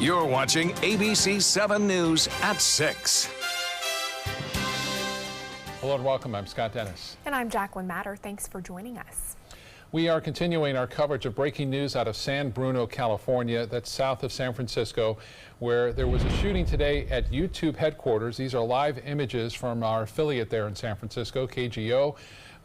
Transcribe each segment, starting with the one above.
You're watching ABC7 News at 6. Hello and welcome. I'm Scott Dennis. And I'm Jacqueline Matter. Thanks for joining us. We are continuing our coverage of breaking news out of San Bruno, California. That's south of San Francisco, where there was a shooting today at YouTube headquarters. These are live images from our affiliate there in San Francisco, KGO.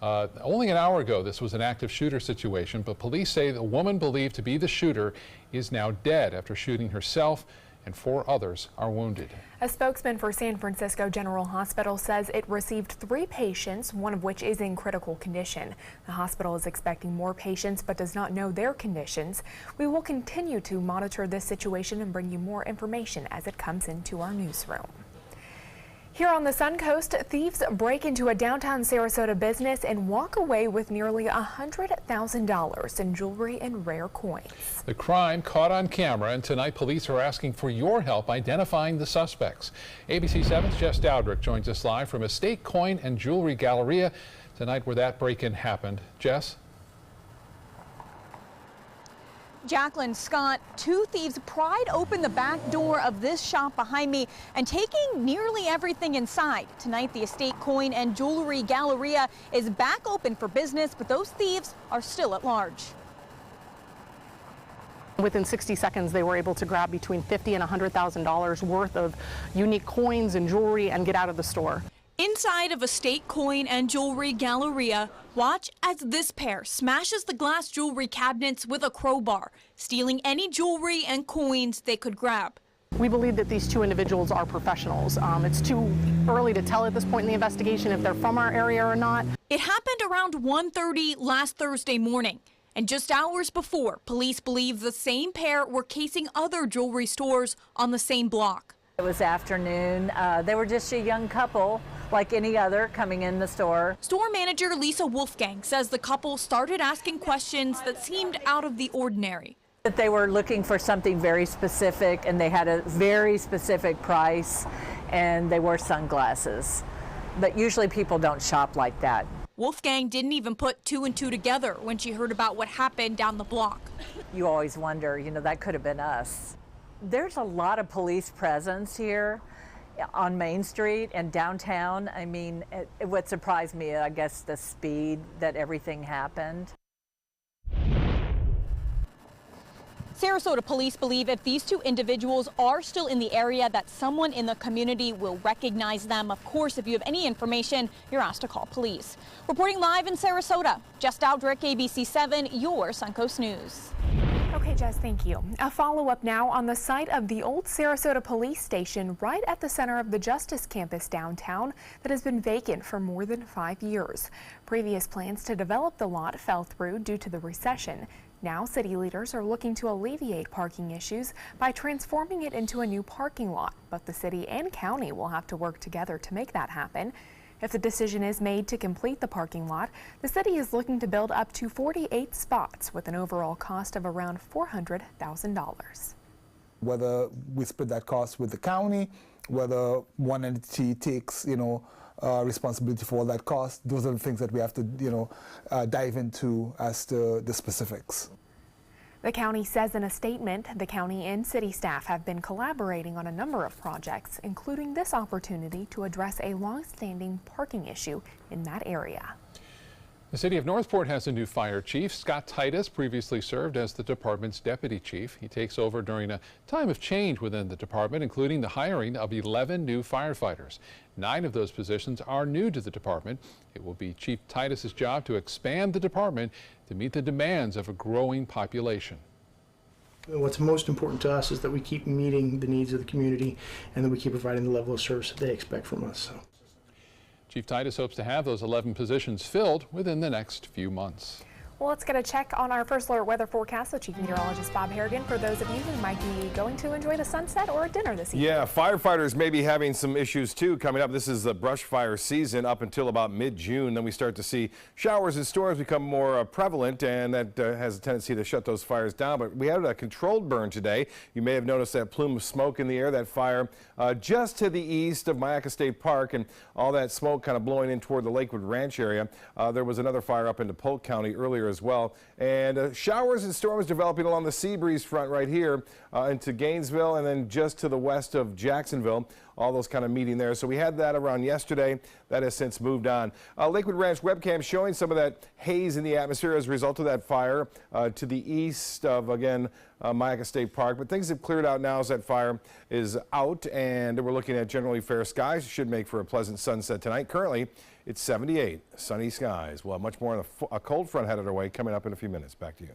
Only an hour ago, this was an active shooter situation, but police say the woman believed to be the shooter is now dead after shooting herself, and 4 others are wounded. A spokesman for San Francisco General Hospital says it received 3 patients, one of which is in critical condition. The hospital is expecting more patients but does not know their conditions. We will continue to monitor this situation and bring you more information as it comes into our newsroom. Here on the Sun Coast, thieves break into a downtown Sarasota business and walk away with nearly $100,000 in jewelry and rare coins. The crime caught on camera, and tonight police are asking for your help identifying the suspects. ABC7's Jess Dowdrick joins us live from Estate Coin and Jewelry Galleria tonight where that break-in happened. Jess? Jacqueline, Scott, 2 thieves pried open the back door of this shop behind me and taking nearly everything inside. Tonight, the Estate Coin and Jewelry Galleria is back open for business, but those thieves are still at large. Within 60 seconds, they were able to grab between $50,000 and $100,000 worth of unique coins and jewelry and get out of the store. Inside of Estate Coin and Jewelry Galleria, watch as this pair smashes the glass jewelry cabinets with a crowbar, stealing any jewelry and coins they could grab. We believe that these 2 individuals are professionals. It's too early to tell at this point in the investigation if they're from our area or not. It happened around 1:30 last Thursday morning. And just hours before, police believe the same pair were casing other jewelry stores on the same block. It was afternoon. They were just a young couple, like any other, coming in the store. Store manager Lisa Wolfgang says the couple started asking questions that seemed out of the ordinary. That they were looking for something very specific, and they had a very specific price, and they wore sunglasses. But usually people don't shop like that. Wolfgang didn't even put 2 and 2 together when she heard about what happened down the block. You always wonder, that could have been us. There's a lot of police presence here on Main Street and downtown. I mean, what surprised me, I guess, the speed that everything happened. Sarasota police believe if these 2 individuals are still in the area, that someone in the community will recognize them. Of course, if you have any information, you're asked to call police. Reporting live in Sarasota, Jess Dowdrick, ABC7, your Suncoast News. Okay, Jess, thank you. A follow-up now on the site of the old Sarasota police station right at the center of the Justice campus downtown that has been vacant for more than 5 years. Previous plans to develop the lot fell through due to the recession. Now, city leaders are looking to alleviate parking issues by transforming it into a new parking lot, but the city and county will have to work together to make that happen. If the decision is made to complete the parking lot, the city is looking to build up to 48 spots with an overall cost of around $400,000. Whether we split that cost with the county, whether one entity takes, responsibility for all that cost, those are the things that we have to, dive into as to the specifics. The county says in a statement, the county and city staff have been collaborating on a number of projects, including this opportunity to address a long-standing parking issue in that area. The city of Northport has a new fire chief. Scott Titus previously served as the department's deputy chief. He takes over during a time of change within the department, including the hiring of 11 new firefighters. 9 of those positions are new to the department. It will be Chief Titus's job to expand the department to meet the demands of a growing population. What's most important to us is that we keep meeting the needs of the community and that we keep providing the level of service that they expect from us. Chief Titus hopes to have those 11 positions filled within the next few months. Well, let's get a check on our first alert weather forecast with Chief Meteorologist Bob Harrigan for those of you who might be going to enjoy the sunset or a dinner this evening. Yeah, firefighters may be having some issues too coming up. This is the brush fire season up until about mid-June. Then we start to see showers and storms become more prevalent, and that has a tendency to shut those fires down. But we had a controlled burn today. You may have noticed that plume of smoke in the air, that fire just to the east of Mayaca State Park, and all that smoke kind of blowing in toward the Lakewood Ranch area. There was another fire up into Polk County earlier here as well. And showers and storms developing along the sea breeze front right here into Gainesville and then just to the west of Jacksonville. All those kind of meeting there. So we had that around yesterday. That has since moved on. Lakewood Ranch webcam showing some of that haze in the atmosphere as a result of that fire to the east of, again, Myakka State Park. But things have cleared out now as that fire is out, and we're looking at generally fair skies. Should make for a pleasant sunset tonight. Currently, it's 78, sunny skies. We'll have much more on a cold front headed our way coming up in a few minutes. Back to you.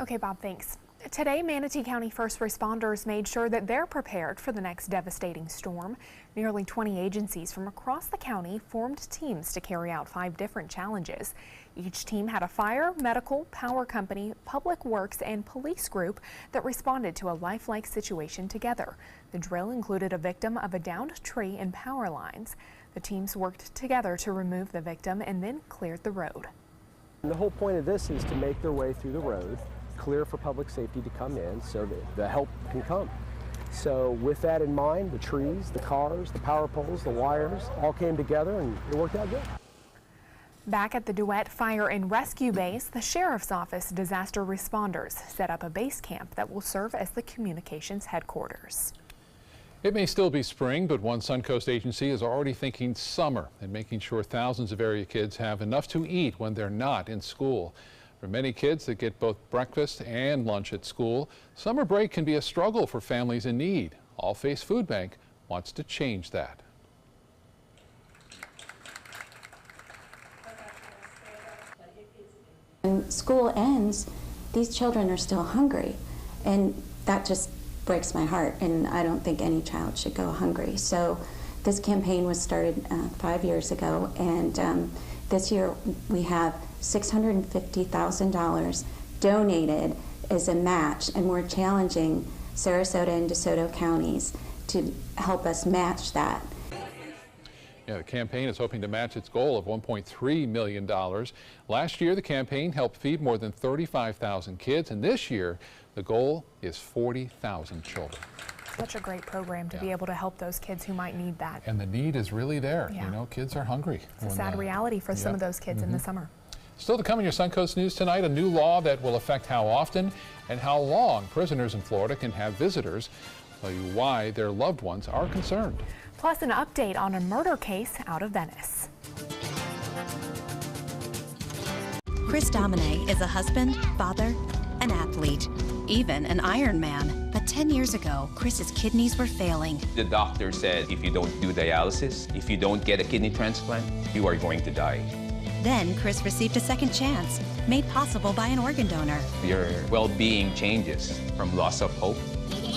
Okay, Bob, thanks. Today, Manatee County first responders made sure that they're prepared for the next devastating storm. Nearly 20 agencies from across the county formed teams to carry out 5 different challenges. Each team had a fire, medical, power company, public works, and police group that responded to a lifelike situation together. The drill included a victim of a downed tree and power lines. The teams worked together to remove the victim and then cleared the road. And the whole point of this is to make their way through the road, clear for public safety to come in so that the help can come. So with that in mind, the trees, the cars, the power poles, the wires all came together and it worked out good. Back at the DeWitt Fire and Rescue Base, the Sheriff's Office disaster responders set up a base camp that will serve as the communications headquarters. It may still be spring, but one Suncoast agency is already thinking summer and making sure thousands of area kids have enough to eat when they're not in school. For many kids that get both breakfast and lunch at school, summer break can be a struggle for families in need. All Face Food Bank wants to change that. When school ends, these children are still hungry, and that just breaks my heart, and I don't think any child should go hungry. So this campaign was started 5 years ago, and this year we have $650,000 donated as a match, and we're challenging Sarasota and DeSoto counties to help us match that. Yeah, the campaign is hoping to match its goal of $1.3 million. Last year, the campaign helped feed more than 35,000 kids, and this year, the goal is 40,000 children. Such a great program to be able to help those kids who might need that. And the need is really there. Yeah. You know, kids are hungry. It's a sad reality for some of those kids in the summer. Still to come in your Suncoast News tonight, a new law that will affect how often and how long prisoners in Florida can have visitors. Tell you why their loved ones are concerned. Plus, an update on a murder case out of Venice. Chris Domine is a husband, father, an athlete, even an Ironman. But 10 years ago, Chris's kidneys were failing. The doctor said if you don't do dialysis, if you don't get a kidney transplant, you are going to die. Then Chris received a second chance, made possible by an organ donor. Your well-being changes from loss of hope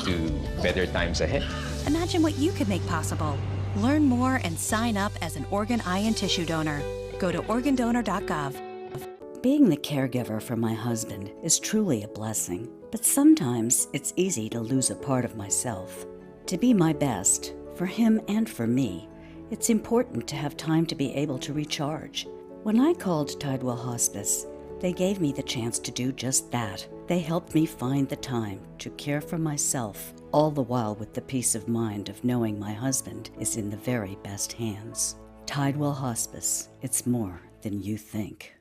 to better times ahead. Imagine what you could make possible. Learn more and sign up as an organ, eye, and tissue donor. Go to organdonor.gov. Being the caregiver for my husband is truly a blessing, but sometimes it's easy to lose a part of myself. To be my best, for him and for me, it's important to have time to be able to recharge. When I called Tidewell Hospice, they gave me the chance to do just that. They helped me find the time to care for myself, all the while with the peace of mind of knowing my husband is in the very best hands. Tidewell Hospice, it's more than you think.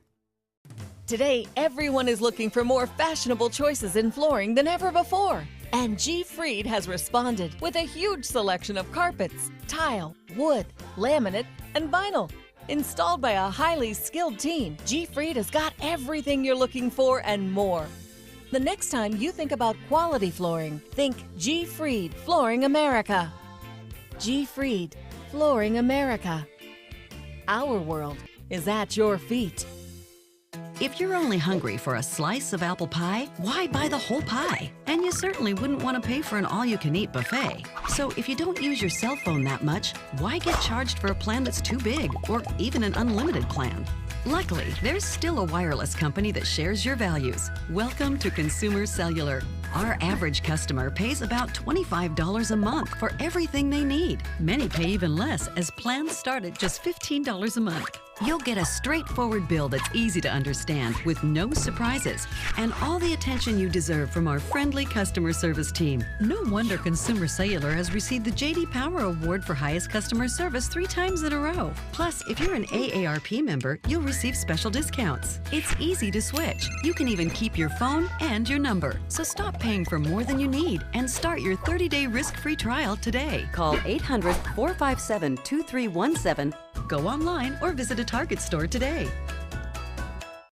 Today, everyone is looking for more fashionable choices in flooring than ever before. And G. Fried has responded with a huge selection of carpets, tile, wood, laminate, and vinyl. Installed by a highly skilled team, G. Fried has got everything you're looking for and more. The next time you think about quality flooring, think G. Fried Flooring America. G. Fried Flooring America. Our world is at your feet. If you're only hungry for a slice of apple pie, why buy the whole pie? And you certainly wouldn't want to pay for an all-you-can-eat buffet. So if you don't use your cell phone that much, why get charged for a plan that's too big, or even an unlimited plan? Luckily, there's still a wireless company that shares your values. Welcome to Consumer Cellular. Our average customer pays about $25 a month for everything they need. Many pay even less, as plans start at just $15 a month. You'll get a straightforward bill that's easy to understand with no surprises and all the attention you deserve from our friendly customer service team. No wonder Consumer Cellular has received the J.D. Power Award for highest customer service 3 times in a row. Plus, if you're an AARP member, you'll receive special discounts. It's easy to switch. You can even keep your phone and your number. So stop paying for more than you need and start your 30-day risk-free trial today. Call 800-457-2317. Go online or visit a Target store today.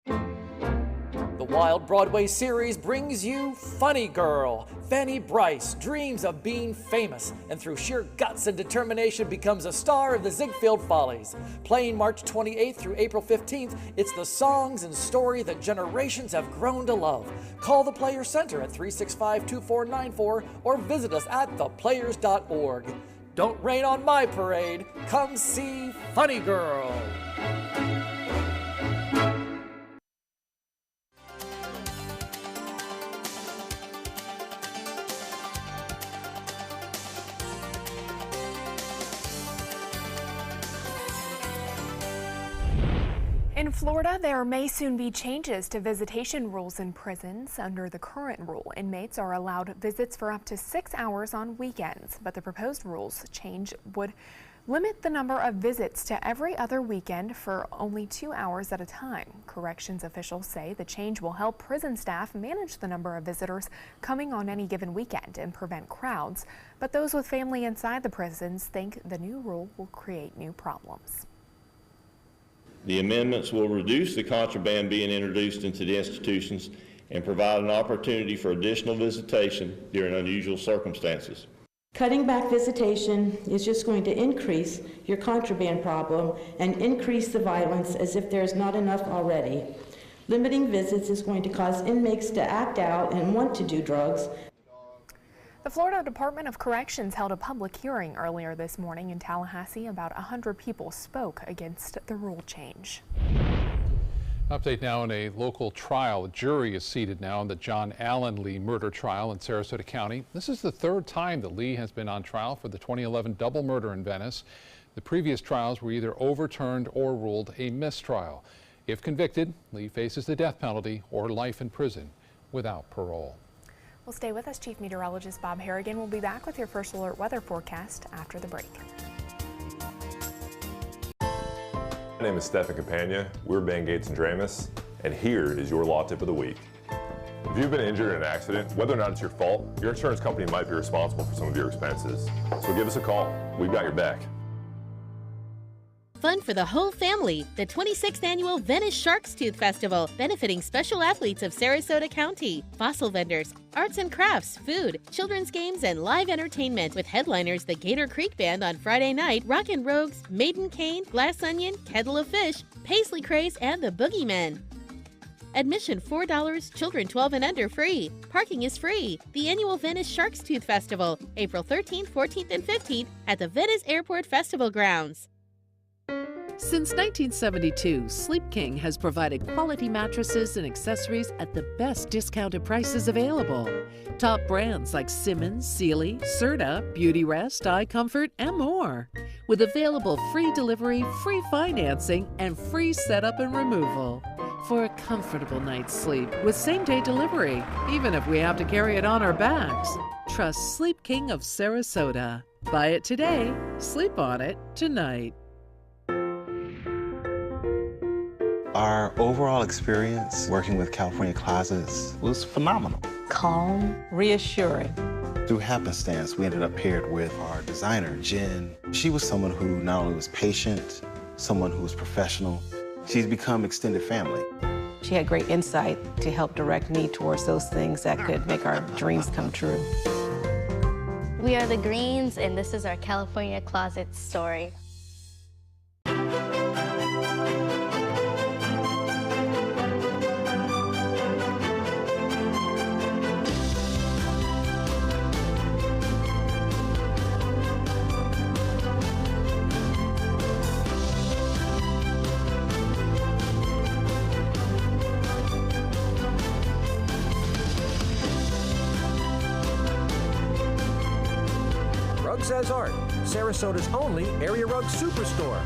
The Wild Broadway series brings you Funny Girl. Fanny Bryce dreams of being famous and through sheer guts and determination becomes a star of the Ziegfeld Follies. Playing March 28th through April 15th, it's the songs and story that generations have grown to love. Call the Players Center at 365-2494 or visit us at theplayers.org. Don't rain on my parade. Come see Funny Girl. In Florida, there may soon be changes to visitation rules in prisons. Under the current rule, inmates are allowed visits for up to 6 hours on weekends, but the proposed rules change would limit the number of visits to every other weekend for only 2 hours at a time. Corrections officials say the change will help prison staff manage the number of visitors coming on any given weekend and prevent crowds, but those with family inside the prisons think the new rule will create new problems. The amendments will reduce the contraband being introduced into the institutions and provide an opportunity for additional visitation during unusual circumstances. Cutting back visitation is just going to increase your contraband problem and increase the violence as if there's not enough already. Limiting visits is going to cause inmates to act out and want to do drugs. The Florida Department of Corrections held a public hearing earlier this morning in Tallahassee. About 100 people spoke against the rule change. Update now in a local trial. A jury is seated now in the John Allen Lee murder trial in Sarasota County. This is the 3rd time that Lee has been on trial for the 2011 double murder in Venice. The previous trials were either overturned or ruled a mistrial. If convicted, Lee faces the death penalty or life in prison without parole. Well, stay with us. Chief Meteorologist Bob Harrigan will be back with your first alert weather forecast after the break. My name is Stephen Campagna. We're Band Gates and Dramus, and here is your law tip of the week. If you've been injured in an accident, whether or not it's your fault, your insurance company might be responsible for some of your expenses. So give us a call. We've got your back. Fun for the whole family, the 26th Annual Venice Shark's Tooth Festival, benefiting special athletes of Sarasota County, fossil vendors, arts and crafts, food, children's games, and live entertainment with headliners the Gator Creek Band on Friday night, Rockin' Rogues, Maiden Cane, Glass Onion, Kettle of Fish, Paisley Craze, and the Boogeymen. Admission $4, children 12 and under free. Parking is free. The annual Venice Shark's Tooth Festival, April 13th, 14th, and 15th at the Venice Airport Festival Grounds. Since 1972, Sleep King has provided quality mattresses and accessories at the best discounted prices available. Top brands like Simmons, Sealy, Serta, Beauty Rest, iComfort, and more. With available free delivery, free financing, and free setup and removal. For a comfortable night's sleep with same-day delivery, even if we have to carry it on our backs. Trust Sleep King of Sarasota. Buy it today, sleep on it tonight. Our overall experience working with California Closets was phenomenal. Calm, reassuring. Through happenstance, we ended up paired with our designer, Jen. She was someone who not only was patient, someone who was professional. She's become extended family. She had great insight to help direct me towards those things that could make our dreams come true. We are the Greens, and this is our California Closet story. Rugs as Art, Sarasota's only area rug superstore.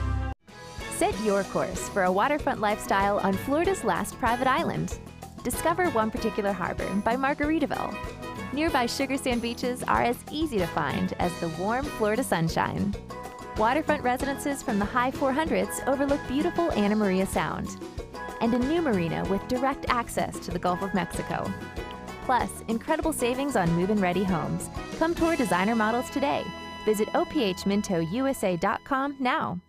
Set your course for a waterfront lifestyle on Florida's last private island. Discover one particular harbor by Margaritaville. Nearby sugar sand beaches are as easy to find as the warm Florida sunshine. Waterfront residences from the high 400s overlook beautiful Anna Maria Sound. And a new marina with direct access to the Gulf of Mexico. Plus, incredible savings on move-in ready homes. Come tour designer models today. Visit ophmintousa.com now.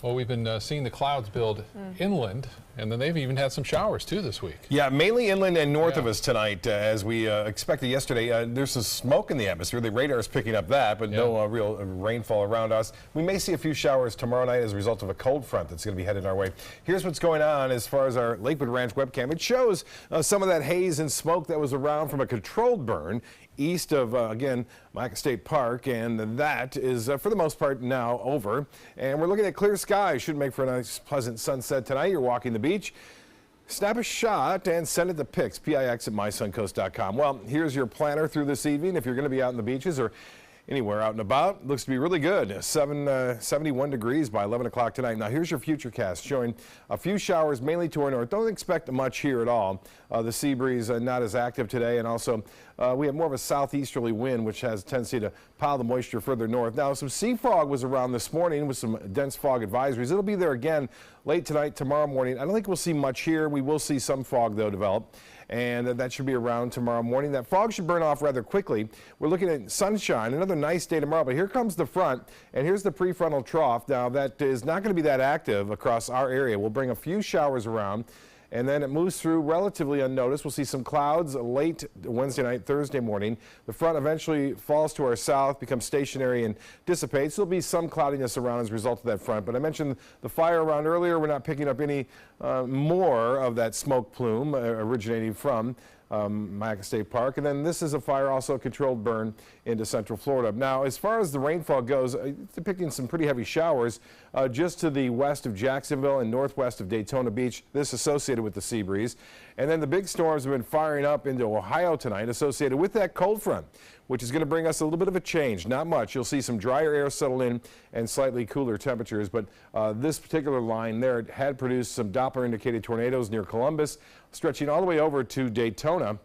Well, we've been seeing the clouds build inland, and then they've even had some showers too this week. Yeah, mainly inland and north of us tonight, as we expected yesterday. There's some smoke in the atmosphere. The radar is picking up that, but no real rainfall around us. We may see a few showers tomorrow night as a result of a cold front that's going to be headed our way. Here's what's going on as far as our Lakewood Ranch webcam. It shows some of that haze and smoke that was around from a controlled burn east of, again, Mayaca State Park, and that is, for the most part, now over. And we're looking at clear skies. Should make for a nice, pleasant sunset tonight. You're walking the beach. Snap a shot and send it to pics, PIX at mysuncoast.com. Well, here's your planner through this evening. If you're going to be out in the beaches or anywhere out and about, looks to be really good. 71 degrees by 11 o'clock tonight. Now here's your futurecast showing a few showers mainly to our north. Don't expect much here at all. The sea breeze not as active today, and also we have more of a southeasterly wind, which has a tendency to pile the moisture further north. Now some sea fog was around this morning with some dense fog advisories. It'll be there again late tonight, tomorrow morning. I don't think we'll see much here. We will see some fog though develop, and that should be around tomorrow morning. That fog should burn off rather quickly. We're looking at sunshine, another nice day tomorrow, but here comes the front, and here's the prefrontal trough. Now that is not going to be that active across our area. We'll bring a few showers around, and then it moves through relatively unnoticed. We'll see some clouds late Wednesday night, Thursday morning. The front eventually falls to our south, becomes stationary, and dissipates. There'll be some cloudiness around as a result of that front. But I mentioned the fire around earlier. We're not picking up any more of that smoke plume originating from Mayaca State Park. And then this is a fire, also a controlled burn into central Florida. Now, as far as the rainfall goes, depicting some pretty heavy showers just to the west of Jacksonville and northwest of Daytona Beach, this associated with the sea breeze. And then the big storms have been firing up into Ohio tonight associated with that cold front, which is going to bring us a little bit of a change. Not much. You'll see some drier air settle in and slightly cooler temperatures, but this particular line there had produced some Doppler indicated tornadoes near Columbus, stretching all the way over to Daytona.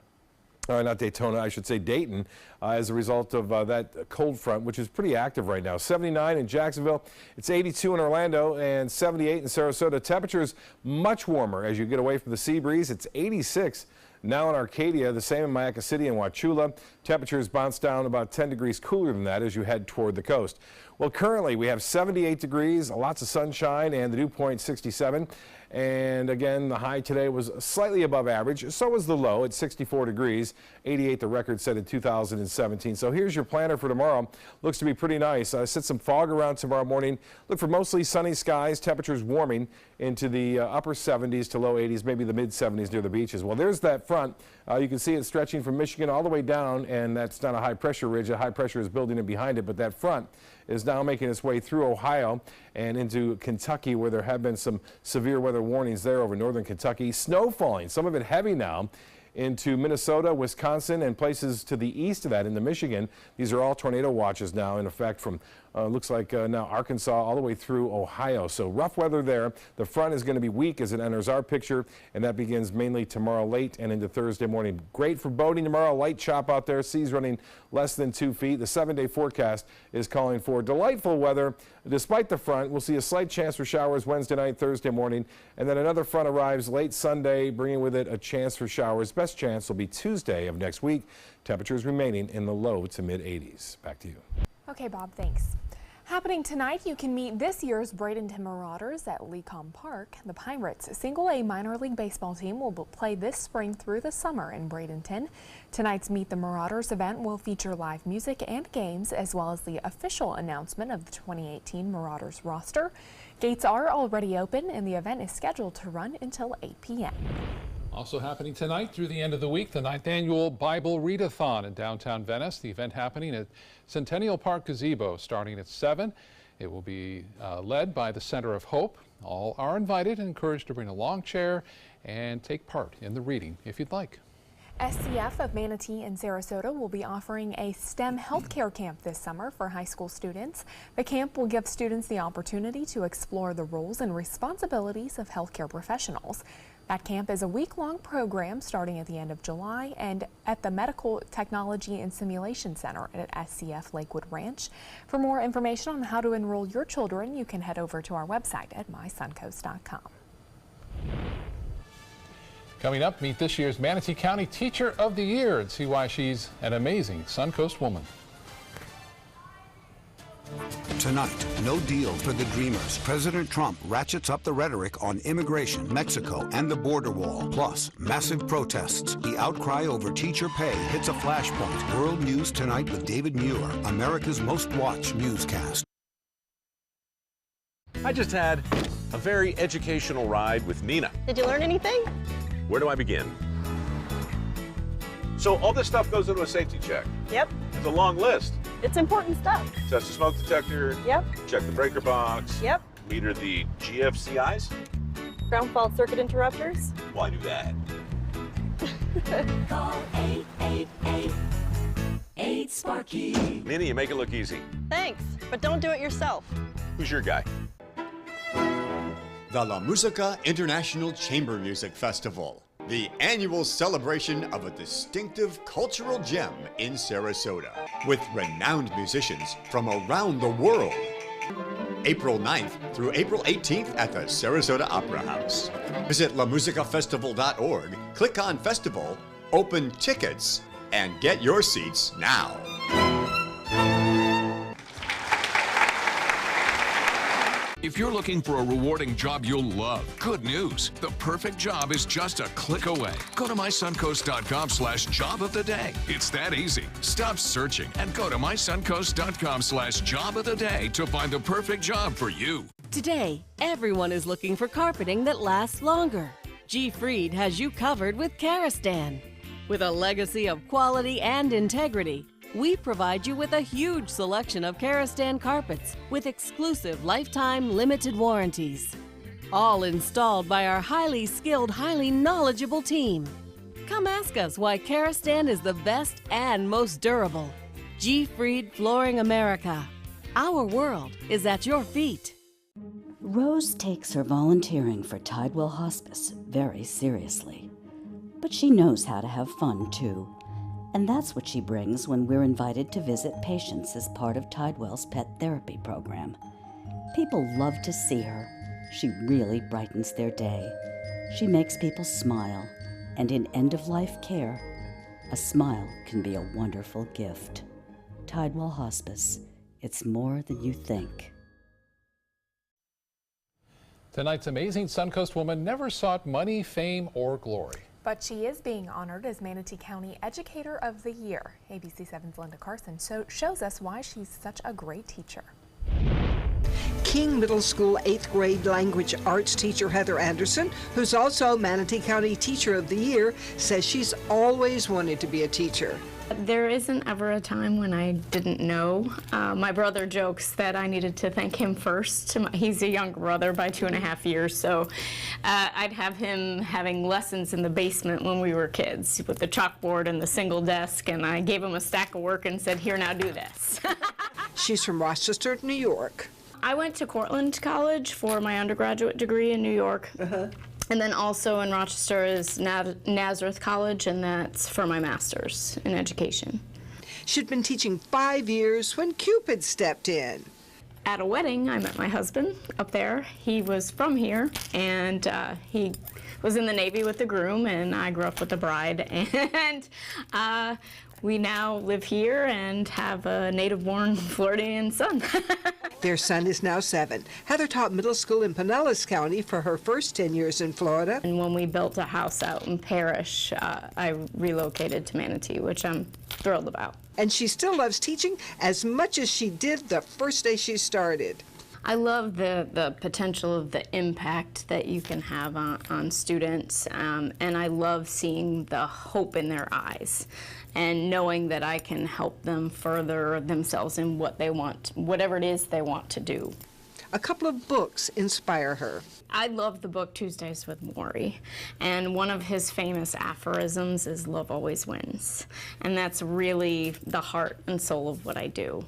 Not Daytona, I should say Dayton, as a result of that cold front, which is pretty active right now. 79 in Jacksonville, it's 82 in Orlando, and 78 in Sarasota. Temperatures much warmer as you get away from the sea breeze. It's 86 now in Arcadia, the same in Mayaca City and Wauchula. Temperatures bounce down about 10 degrees cooler than that as you head toward the coast. Well, currently we have 78 degrees, lots of sunshine, and the dew point 67. And again, the high today was slightly above average. So was the low at 64 degrees, 88 the record set in 2017. So here's your planner for tomorrow. Looks to be pretty nice. Set some fog around tomorrow morning. Look for mostly sunny skies, temperatures warming into the upper 70s to low 80s, maybe the mid 70s near the beaches. Well, there's that front. You can see it stretching from Michigan all the way down, and that's not a high pressure ridge. A high pressure is building in behind it, but that front is now making its way through Ohio and into Kentucky, where there have been some severe weather warnings there over northern Kentucky. Snow falling, some of it heavy now, into Minnesota, Wisconsin, and places to the east of that into Michigan. These are all tornado watches now in effect from looks like now Arkansas all the way through Ohio. So rough weather there. The front is going to be weak as it enters our picture, and that begins mainly tomorrow late and into Thursday morning. Great for boating tomorrow. Light chop out there. Seas running less than 2 feet. The 7-day forecast is calling for delightful weather. Despite the front, we'll see a slight chance for showers Wednesday night, Thursday morning, and then another front arrives late Sunday, bringing with it a chance for showers. Best chance will be Tuesday of next week. Temperatures remaining in the low to mid 80s. Back to you. Okay, Bob, thanks. Happening tonight, you can meet this year's Bradenton Marauders at Lecom Park. The Pirates' single-A minor league baseball team will play this spring through the summer in Bradenton. Tonight's Meet the Marauders event will feature live music and games, as well as the official announcement of the 2018 Marauders roster. Gates are already open, and the event is scheduled to run until 8 p.m. Also happening tonight through the end of the week, the 9th annual Bible Readathon in downtown Venice. The event happening at Centennial Park Gazebo starting at 7. It will be led by the Center of Hope. All are invited and encouraged to bring a lawn chair and take part in the reading if you'd like. SCF of Manatee and Sarasota will be offering a STEM healthcare camp this summer for high school students. The camp will give students the opportunity to explore the roles and responsibilities of healthcare professionals. That camp is a week-long program starting at the end of July and at the Medical Technology and Simulation Center at SCF Lakewood Ranch. For more information on how to enroll your children, you can head over to our website at mysuncoast.com. Coming up, meet this year's Manatee County Teacher of the Year and see why she's an amazing Suncoast woman. Tonight, no deal for the Dreamers. President Trump ratchets up the rhetoric on immigration, Mexico, and the border wall. Plus, massive protests. The outcry over teacher pay hits a flashpoint. World News Tonight with David Muir, America's most watched newscast. I just had a very educational ride with Nina. Did you learn anything? Where do I begin? So all this stuff goes into a safety check. Yep. It's a long list. It's important stuff. Test the smoke detector. Yep. Check the breaker box. Yep. Meter the GFCIs. Ground fault circuit interrupters. Why do that? Call 888-8-SPARKY. Nina, you make it look easy. Thanks, but don't do it yourself. Who's your guy? The La Musica International Chamber Music Festival, the annual celebration of a distinctive cultural gem in Sarasota, with renowned musicians from around the world. April 9th through April 18th at the Sarasota Opera House. Visit lamusicafestival.org, click on Festival, open tickets, and get your seats now. If you're looking for a rewarding job you'll love, good news. The perfect job is just a click away. Go to mysuncoast.com/job of the day. It's that easy. Stop searching and go to mysuncoast.com/job of the day to find the perfect job for you. Today, everyone is looking for carpeting that lasts longer. G. Fried has you covered with Karastan. With a legacy of quality and integrity, we provide you with a huge selection of Karastan carpets with exclusive lifetime limited warranties. All installed by our highly skilled, highly knowledgeable team. Come ask us why Karastan is the best and most durable. G. Fried Flooring America. Our world is at your feet. Rose takes her volunteering for Tidewell Hospice very seriously. But she knows how to have fun, too. And that's what she brings when we're invited to visit patients as part of Tidewell's pet therapy program. People love to see her. She really brightens their day. She makes people smile. And in end-of-life care, a smile can be a wonderful gift. Tidewell Hospice. It's more than you think. Tonight's amazing Suncoast woman never sought money, fame, or glory. But she is being honored as Manatee County Educator of the Year. ABC7's Linda Carson shows us why she's such a great teacher. King Middle School 8th grade language arts teacher Heather Anderson, who's also Manatee County Teacher of the Year, says she's always wanted to be a teacher. There isn't ever a time when I didn't know. My brother jokes that I needed to thank him first. He's a younger brother by 2.5 years, so I'd have him having lessons in the basement when we were kids with the chalkboard and the single desk, and I gave him a stack of work and said, "Here, now do this." She's from Rochester, New York. I went to Cortland College for my undergraduate degree in New York. And then also in Rochester is Nazareth College, and that's for my master's in education. She'd been teaching 5 years when Cupid stepped in. At a wedding, I met my husband up there. He was from here, and he was in the Navy with the groom, and I grew up with the bride. And we now live here and have a native-born Floridian son. Their son is now 7. Heather taught middle school in Pinellas County for her first 10 years in Florida. And when we built a house out in Parrish, I relocated to Manatee, which I'm thrilled about. And she still loves teaching as much as she did the first day she started. I love the potential of the impact that you can have on students, and I love seeing the hope in their eyes and knowing that I can help them further themselves in what they want, whatever it is they want to do. A couple of books inspire her. I love the book Tuesdays with Morrie, and one of his famous aphorisms is love always wins, and that's really the heart and soul of what I do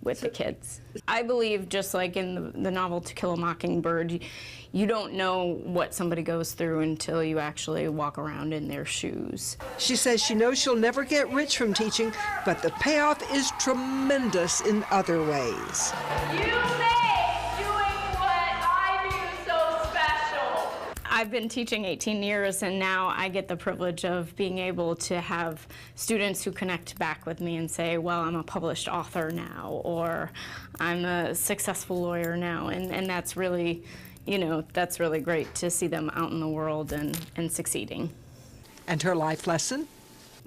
with the kids. I believe, just like in the novel To Kill a Mockingbird, you don't know what somebody goes through until you actually walk around in their shoes. She says she knows she'll never get rich from teaching, but the payoff is tremendous in other ways. I've been teaching 18 years, and now I get the privilege of being able to have students who connect back with me and say, well, I'm a published author now, or I'm a successful lawyer now, and that's really, that's really great to see them out in the world and succeeding. And her life lesson?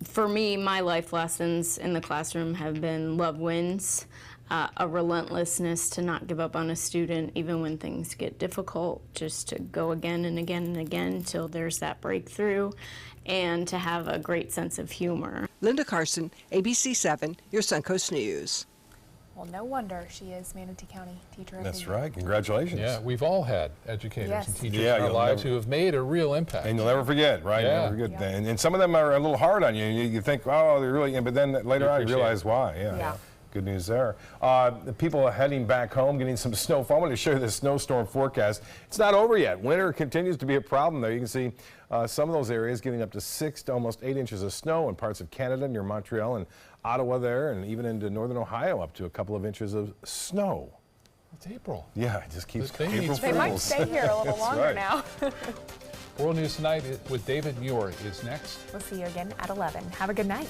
For me, my life lessons in the classroom have been love wins, a relentlessness to not give up on a student even when things get difficult, just to go again and again and again until there's that breakthrough, and to have a great sense of humor. Linda Carson, ABC7, your Suncoast News. Well, no wonder she is Manatee County Teacher of the Year. That's right. Congratulations. Yeah, we've all had educators Yes. and teachers in our lives who have made a real impact. And you'll never forget, right? Yeah. Never forget. And some of them are a little hard on you. You think, oh, they're really, but then later on you realize why. Yeah. Good news there. The people are heading back home, getting some snowfall. I want to show you the snowstorm forecast. It's not over yet. Winter continues to be a problem there. You can see some of those areas getting up to 6 to almost 8 inches of snow in parts of Canada, near Montreal and Ottawa there, and even into northern Ohio up to a couple of inches of snow. It's April. Yeah, it just keeps They April They might stay here a little longer now. World News Tonight with David Muir is next. We'll see you again at 11. Have a good night.